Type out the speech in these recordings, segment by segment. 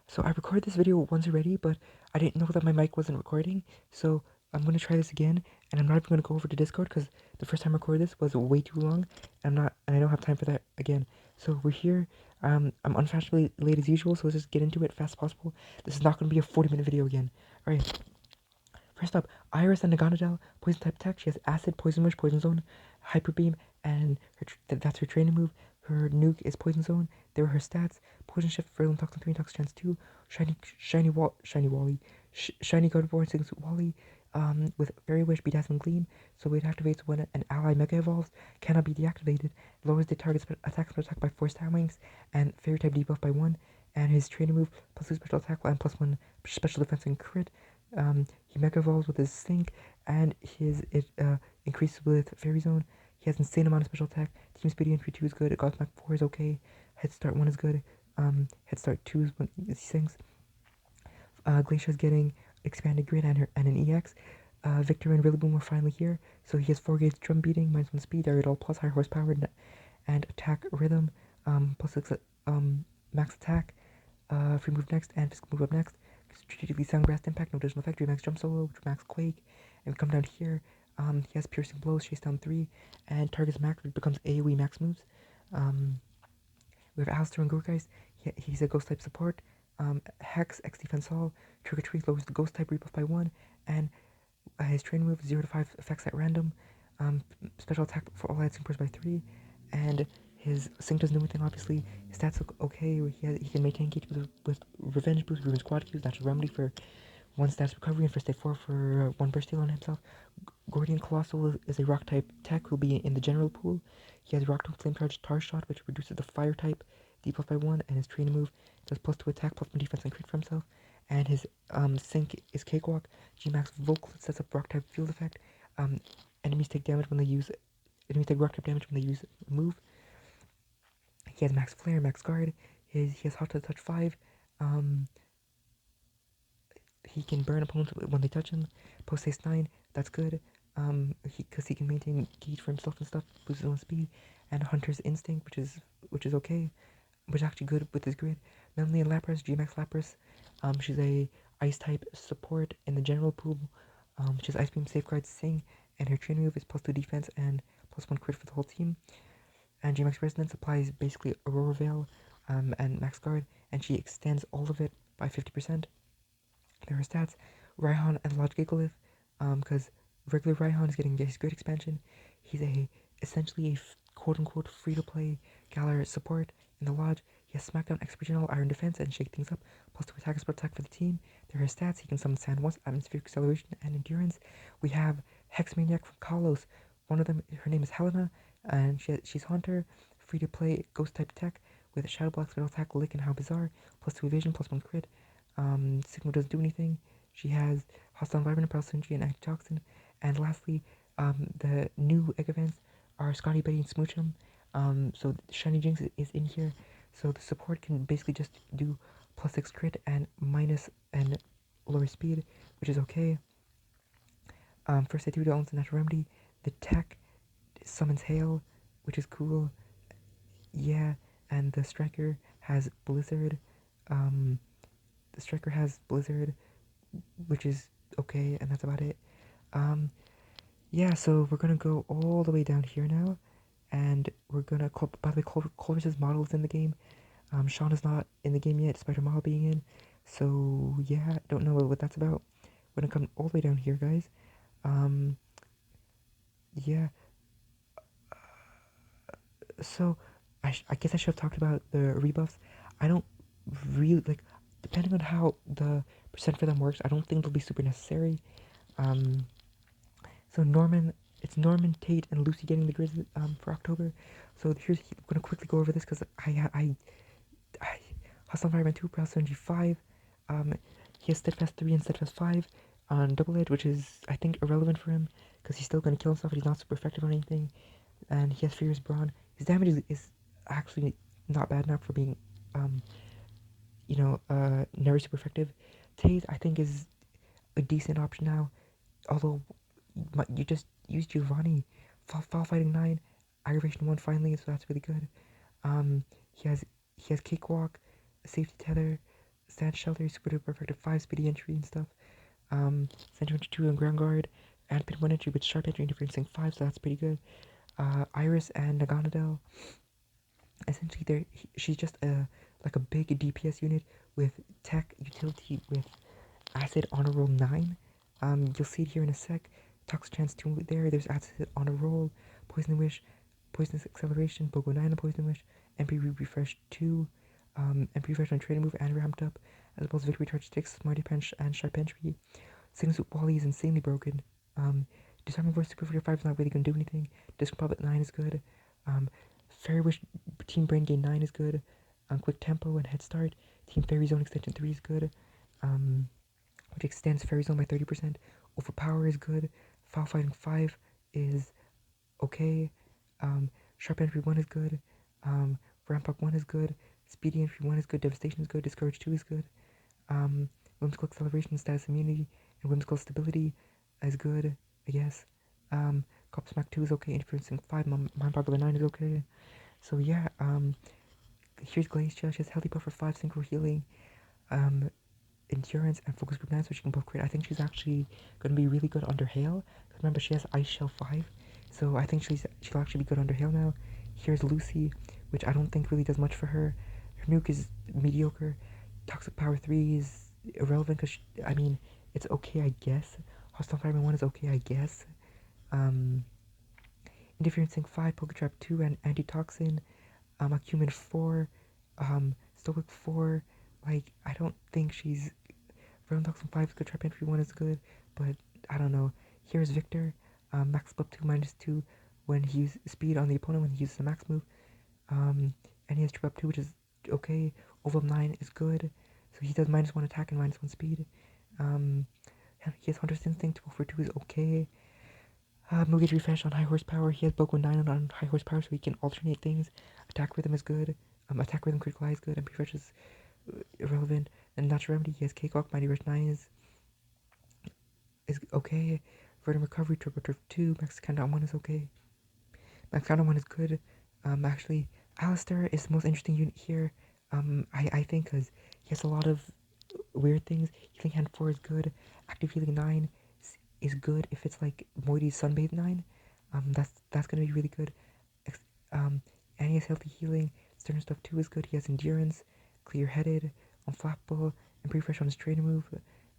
So I recorded this video once already, but I didn't know that my mic wasn't recording, so I'm gonna try this again, and I'm not even gonna go over to Discord because the first time I recorded this was way too long, and I don't have time for that again. So we're here. I'm unfashionably late as usual, so let's just get into it fast as possible. This is not gonna be a 40-minute video again. All right. First up, Iris and Naganodell, poison type tech. She has acid, poison wish, poison zone, hyper beam, and that's her training move. Her nuke is poison zone. There are her stats: poison shift, virulent toxin 3, toxin chance 2, shiny Wally, shiny Gardevoir, Sings Wally, with fairy wish, bedazzling gleam. So it activates when an ally mega evolves, cannot be deactivated. Lowers the target's attack by 4 stat wings, and fairy type debuff by 1. And his training move plus 2 special attack and plus 1 special defense and crit. He mega evolves with his Sync, and it increases with Fairy Zone. He has insane amount of special attack. Team Speed Entry 2 is good. Godsmack 4 is okay. Head Start 1 is good. Head Start 2 is when he sings. Glacia's getting expanded grid and an EX. Victor and Rillaboom are finally here. So he has 4 gauge drum beating, -1 speed, Daredevil plus high horsepower, and attack rhythm, plus 6 max attack, free move next, and physical move up next. Strategically sound grass impact, no additional effect, max jump solo, max quake, and we come down here. He has piercing blows, chase down 3, and targets max, which becomes AoE max moves. We have Allister and Gourgeist. He's a ghost type support. Hex, X defense all, trigger tree lowers the ghost type rebuff by 1, and his training move 0 to 5 effects at random. Special attack for all allied supers by 3, and his sync doesn't do anything, obviously. His stats look okay. He can maintain gauge with Revenge Boost, Revenge Squad Qs, Natural Remedy for 1 stats recovery, and for state 4 for 1 burst heal on himself. Gordie and Colossal is a rock type tech who will be in the general pool. He has rock type flame charge tar shot, which reduces the fire type debuff by 1, and his training move does plus 2 attack, plus 1 defense and crit for himself. And his sync is Cakewalk. Gmax Vocal sets up rock type field effect. Enemies take damage when they use rock type damage when they use a move. He has max flare, max guard. He has hot touch 5. He can burn opponents when they touch him. Post haste 9, that's good. Because he can maintain gauge for himself and stuff, boosts his own speed, and Hunter's Instinct, which is okay, which is actually good with his grid. Melony and Lapras, Gmax Lapras. She's a ice type support in the general pool. She has Ice Beam, Safeguard, Sing, and her training move is plus 2 defense and plus 1 crit for the whole team. And Gmax Resonance applies basically Aurora Veil, and Max Guard, and she extends all of it by 50%. There are stats: Raihan and Lodge Gigalith, because regular Raihan is getting his great expansion. He's essentially a quote-unquote free-to-play Galar support in the Lodge. He has Smackdown, Expert General, Iron Defense, and Shake Things Up, plus 2 attack, spell attack for the team. There are his stats: he can summon Sand once, Atmospheric Acceleration, and Endurance. We have Hex Maniac from Kalos. One of them, her name is Helena, and she's Haunter, free-to-play Ghost-type tech with Shadow Block, Spell Attack, Lick, and How Bizarre, plus 2 evasion, plus 1 crit. Sigma doesn't do anything. She has Hostile Environment, Paralysis Synergy, and Antitoxin. And lastly, the new egg events are Scotty, Betty, and Smoochum. So Shiny Jinx is in here. So the support can basically just do plus 6 crit and minus and lower speed, which is okay. First aid 2 owns the Natural Remedy. The tech summons Hail, which is cool. Yeah, and the Striker has Blizzard. The Striker has Blizzard, which is okay, and that's about it. Yeah, so we're gonna go all the way down here now, and we're gonna, by the way, Culver's model is in the game. Sean is not in the game yet, despite her model being in, so yeah, don't know what that's about. We're gonna come all the way down here, guys. Yeah, so I guess I should have talked about the rebuffs. I don't really, like, depending on how the percent for them works, I don't think they'll be super necessary. So it's Norman, Tate, and Lucy getting the grids for October. So I'm gonna quickly go over this because I Hostile Environment 2, Paralysis Synergy 5. He has Steadfast 3 and Steadfast 5 on Double Edge, which is, I think, irrelevant for him because he's still gonna kill himself, but he's not super effective on anything. And he has Furious Brawn. His damage is actually not bad enough for being, never super effective. Tate, I think, is a decent option now, although you just used Giovanni. Foul Fighting 9, Aggravation 1 finally, so that's really good. He has Cakewalk, Safety Tether, Stand Shelter, super duper effective 5 speedy entry and stuff. Center 2 and Ground Guard, and pin 1 entry with sharp entry interferencing 5, so that's pretty good. Iris and Naganodell, essentially she's just like a big DPS unit with tech utility with acid honor roll 9. You'll see it here in a sec. Toxic chance 2 there. There's acid honor roll, poison wish, poisonous acceleration, Bogo 9 and poison wish, MP refresh 2, MP refresh on training move and ramped up, as well as victory charge 6, smarty punch and sharp entry. Signals with Wally is insanely broken. Disarming voice super for 5 is not really gonna do anything. Disc Puppet 9 is good. Fairy Wish Team Brain Gain 9 is good. Quick Tempo and Head Start. Team Fairy Zone Extension 3 is good. Which extends Fairy Zone by 30%. Overpower is good. Foul Fighting 5 is okay. Sharp Entry 1 is good. Ramp Up 1 is good. Speedy Entry 1 is good. Devastation is good. Discourage 2 is good. Whimsical Acceleration, Status Immunity, and Whimsical Stability is good, I guess. Cop Smack 2 is okay. Interferencing 5, Mind Boggler 9 is okay. So yeah, here's Glacier. She has Healthy Buff for 5, Synchro Healing, Endurance, and Focus Group 9, so she can both crit. I think she's actually going to be really good under Hail. Because remember, she has Ice Shell 5, so I think she'll actually be good under Hail now. Here's Lucy, which I don't think really does much for her. Her nuke is mediocre. Toxic Power 3 is irrelevant because, I mean, it's okay, I guess. Hostile Fireman 1 is okay, I guess. Interferencing 5, Poketrap 2, and Antitoxin. Acumen 4, Stoic 4. Like, I don't think she's... Venom Toxin 5 is good, Trap Entry 1 is good, but I don't know. Here's Victor, Max Flip 2, -2 when he uses speed on the opponent when he uses a max move. And he has Trip Up 2, which is okay. Overwhelm 9 is good, so he does -1 attack and -1 speed. He has Hunter's Instinct, for 2 is okay. Moogie Refresh on high horsepower. He has Bogo 9 on high horsepower, so he can alternate things. Attack Rhythm is good. Attack Rhythm Critical Eye is good. MP Refresh is irrelevant. And Natural Remedy, he has Cakewalk. Mighty Rush 9 is okay. Verdant Recovery, Turbo Turf 2. Max Countdown 1 is okay. Max Countdown 1 is good. Actually, Allister is the most interesting unit here. I think, because he has a lot of weird things. Healing Hand 4 is good. Active Healing 9 is good if it's like Moity's Sunbathe 9. That's gonna be really good. And he has Healthy Healing. Stern Stuff 2 is good. He has Endurance, Clear Headed, Unflappable, and Refresh on his trainer move.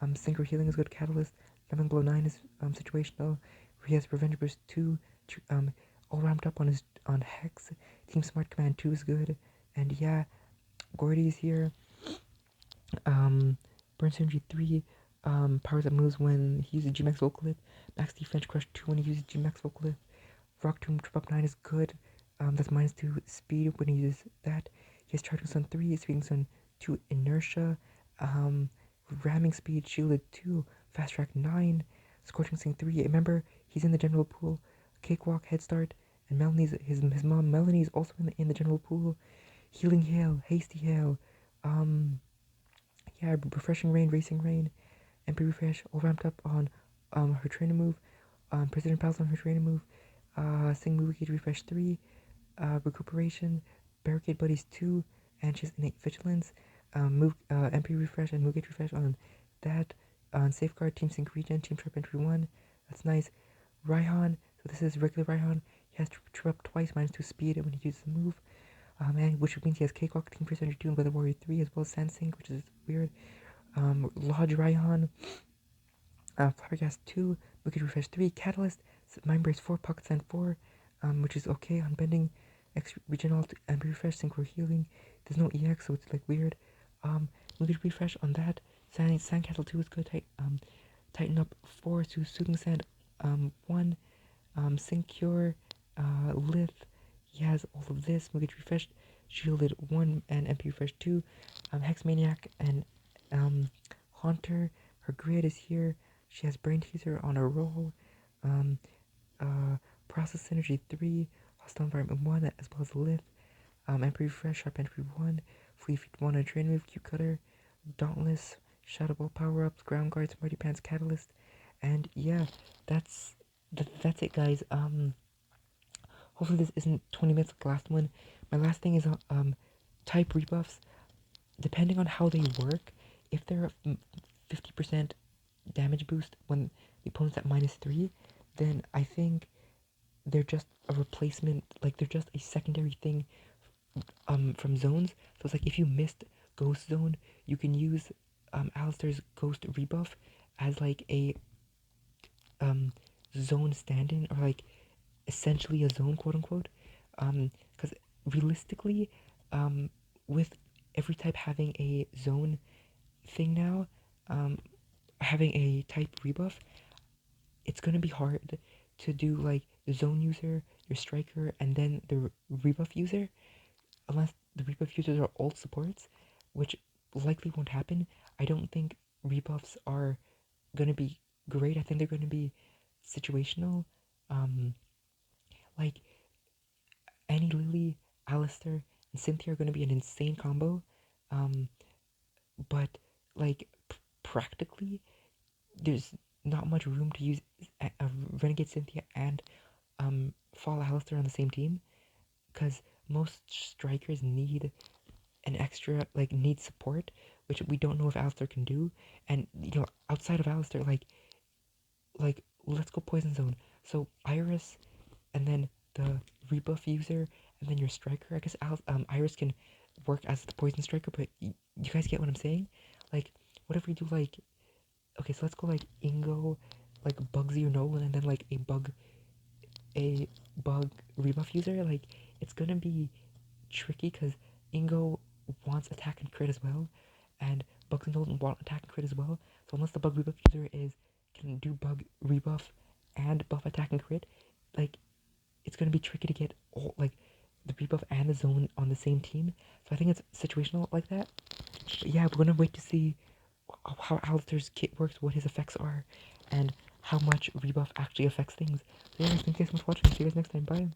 Synchro Healing is good. Catalyst. Lemon Blow 9 is situational. He has Revenge Burst 2, all ramped up on Hex. Team Smart Command 2 is good. And yeah, Gordie is here. Burn Synergy 3. Powers that moves when he uses G-Max Vocalith. Max Defense Crush 2 when he uses G-Max Vocalith. Rock Tomb Trip Up 9 is good. That's -2 speed when he uses that. He has Charging Sun 3, Speeding Sun 2, Inertia. Ramming Speed, Shielded 2, Fast Track 9, Scorching Sting 3. Remember, he's in the general pool. Cakewalk, Head Start, and Melony's his mom Melony is also in the general pool. Healing Hail, Hasty Hail. Yeah, Refreshing Rain, Racing Rain. MP Refresh, all ramped up on her trainer move. Precision Pals on her trainer move. Sing Movie Gauge Refresh 3. Recuperation, Barricade Buddies 2, and she's Innate Vigilance. MP Refresh and Move Gauge Refresh on that. On Safeguard, Team Sync Regen, Team Trap Entry 1. That's nice. Raihan, so this is regular Raihan. He has Trip Up twice, -2 speed when he uses the move. Which means he has Cakewalk, Team First Energy 2, and Weather Warrior 3, as well as Sand Sync, which is weird. Lodge Raihan, Flabbergast 2, Wicked Refresh 3, Catalyst, Mind Brace 4, Pocket Sand 4, which is okay on Bending, X Regen Alt, and Refresh, Synchro Healing. There's no EX, so it's like weird. Wicked Refresh on that. Sandcastle 2 is good. Tighten Up 4, Soothing Sand 1, Sync Cure, Lith. He has all of this. Wicked Refresh, Shielded 1, and MP Refresh 2. Hex Maniac and Haunter. Her grid is here. She has Brain Teaser on her roll. Process Synergy 3, Hostile Environment 1, as well as Lith. MP Refresh, Sharp Entry 1, Flea Feet 1, a Train Move, Q Cutter, Dauntless, Shadow Ball Power Ups, Ground Guard, Smarty Pants, Catalyst, and yeah, that's it, guys. Hopefully this isn't 20 minutes like the last one. My last thing is type rebuffs. Depending on how they work, if they're 50% damage boost when the opponent's at -3, then I think they're just a replacement, like they're just a secondary thing from zones. So it's like if you missed Ghost Zone, you can use Allister's Ghost Rebuff as like a zone stand-in, or like essentially a zone, quote unquote. Because realistically, with every type having a zone thing now, having a type rebuff, it's gonna be hard to do like the zone user, your striker, and then the rebuff user, unless the rebuff users are alt supports, which likely won't happen. I don't think rebuffs are gonna be great. I think they're gonna be situational. Um, like Annie Lily, Allister, and Cynthia are gonna be an insane combo. Um, but like practically, there's not much room to use a Renegade Cynthia and Fall Allister on the same team, because most strikers need an extra, like, need support, which we don't know if Allister can do. And outside of Allister, like let's go Poison Zone. So Iris, and then the rebuff user, and then your striker. I guess Iris can work as the poison striker, but you guys get what I'm saying? Like, what if we do like, okay, so let's go like Ingo, like Bugsy or Nolan, and then like a bug rebuff user. Like, it's gonna be tricky because Ingo wants attack and crit as well, and Bugs and Nolan want attack and crit as well. So unless the bug rebuff user can do bug rebuff and buff attack and crit, like, it's gonna be tricky to get all like the rebuff and the zone on the same team. So I think it's situational like that. But yeah, we're gonna wait to see how Alistair's kit works, what his effects are, and how much rebuff actually affects things. So yeah, thank you guys so much for watching. See you guys next time. Bye.